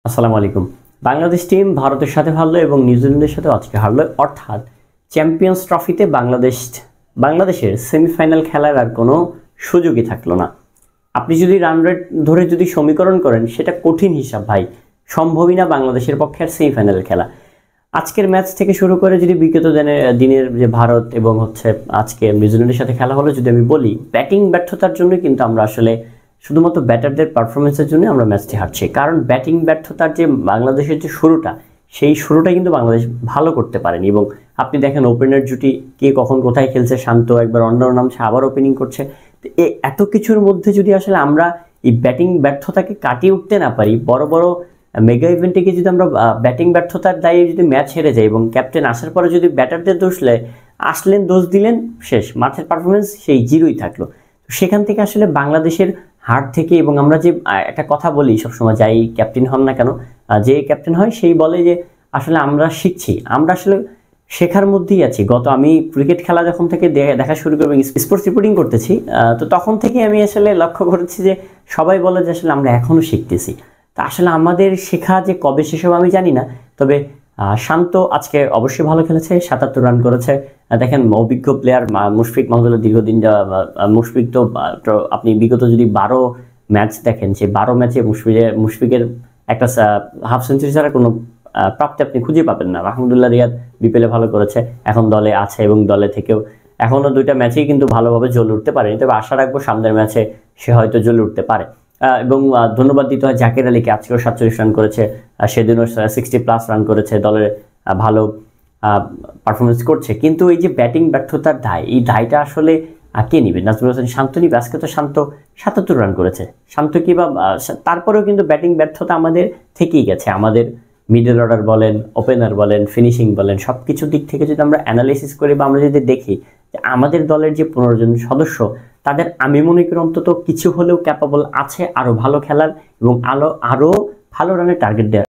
আসসালামু আলাইকুম। বাংলাদেশ টিম ভারতের সাথে হারলো এবং নিউজিল্যান্ডের সাথে আজকে হারলো, অর্থাৎ চ্যাম্পিয়ন্স ট্রফিতে বাংলাদেশের সেমিফাইনাল খেলার আর কোনো সুযোগই থাকলো না। আপনি যদি রান রেট ধরে যদি সমীকরণ করেন, সেটা কঠিন হিসাব ভাই, সম্ভবই না বাংলাদেশের পক্ষে আর সেমিফাইনাল খেলা। আজকের ম্যাচ থেকে শুরু করে যদি বিগত দিনের যে ভারত এবং আজকে নিউজিল্যান্ডের সাথে খেলা হলো, যদি আমি বলি ব্যাটিং ব্যর্থতার জন্য কিন্তু আমরা আসলে শুধুমাত্র ব্যাটারদের পারফরমেন্সের জন্য আমরা ম্যাচটি হারছি। কারণ ব্যাটিং ব্যর্থতার যে বাংলাদেশের যে শুরুটা, সেই শুরুটা কিন্তু বাংলাদেশ ভালো করতে পারেনি। এবং আপনি দেখেন ওপেনার জুটি কে কখন কোথায় খেলছে, শান্ত একবার অন্য নামছে, আবার ওপেনিং করছে। তো এত কিছুর মধ্যে যদি আসলে আমরা এই ব্যাটিং ব্যর্থতাকে কাটিয়ে উঠতে না পারি, বড় বড় মেগা ইভেন্টে গিয়ে যদি আমরা ব্যাটিং ব্যর্থতার দায়ে যদি ম্যাচ হেরে যাই এবং ক্যাপ্টেন আসার পরে যদি ব্যাটারদের আসলেন দোষ দিলেন, শেষ মাঠের পারফরমেন্স সেই জিরোই থাকলো। সেখান থেকে আসলে বাংলাদেশের হার থেকে, এবং আমরা যে একটা কথা বলি সবসময়, যাই ক্যাপ্টেন হন না কেন, যে ক্যাপ্টেন হয় সেই বলে যে আসলে আমরা শিখছি, আমরা আসলে শেখার মধ্যেই আছি। আমি ক্রিকেট খেলা যখন থেকে দেখা শুরু করবো, স্পোর্টস রিপোর্টিং করতেছি, তো তখন থেকে আমি আসলে লক্ষ্য করেছি যে সবাই বলে যে আসলে আমরা এখনও শিখতেছি। তা আসলে আমাদের শেখা যে কবে শেষ হবে আমি জানি না। তবে শান্ত আজকে অবশ্যই ভালো খেলেছে, ৭৭ রান করেছে। দেখেন অভিজ্ঞ প্লেয়ার মুশফিক মাহমুদুল্লাহ দীর্ঘদিন মুশফিক তো আপনি বিগত যদি ১২ ম্যাচ দেখেন, যে ১২ ম্যাচে মুশফিকের একটা হাফ সেঞ্চুরি ছাড়া কোনো প্রাপ্তি আপনি খুঁজে পাবেন না। মাহমুদুল্লাহ রিয়াদ বিপিএলে ভালো করেছে, এখন দলে আছে এবং দলে থেকেও এখনও ২টা ম্যাচেই কিন্তু ভালোভাবে জ্বলে উঠতে পারেনি। তবে আশা রাখবো সামনের ম্যাচে সে হয়তো জ্বলে উঠতে পারে। এবং ধন্যবাদ দিতে হয় জাকির আলীকে, আজকেও ৪৭ রান করেছে, সেদিনও 60+ রান করেছে, দলের ভালো পারফরমেন্স করছে। কিন্তু এই যে ব্যাটিং ব্যর্থতার দায়, এই দায়টা আসলে কে নিবে? নাজমুল হোসেন শান্ত নিবে? আজকে তো শান্ত ৭৭ রান করেছে, শান্ত কি বা তারপরেও কিন্তু ব্যাটিং ব্যর্থতা আমাদের থেকেই গেছে। আমাদের মিডল অর্ডার বলেন, ওপেনার বলেন, ফিনিশিং বলেন, সব কিছুর দিক থেকে যদি আমরা অ্যানালাইসিস করি বা আমরা যদি দেখি যে আমাদের দলের যে ১৫ জন সদস্য, তাদের আমি মনে করি অন্তত কিছু হলেও ক্যাপাবল আছে আরও ভালো খেলার এবং আরও ভালো রানের টার্গেট দেওয়ার।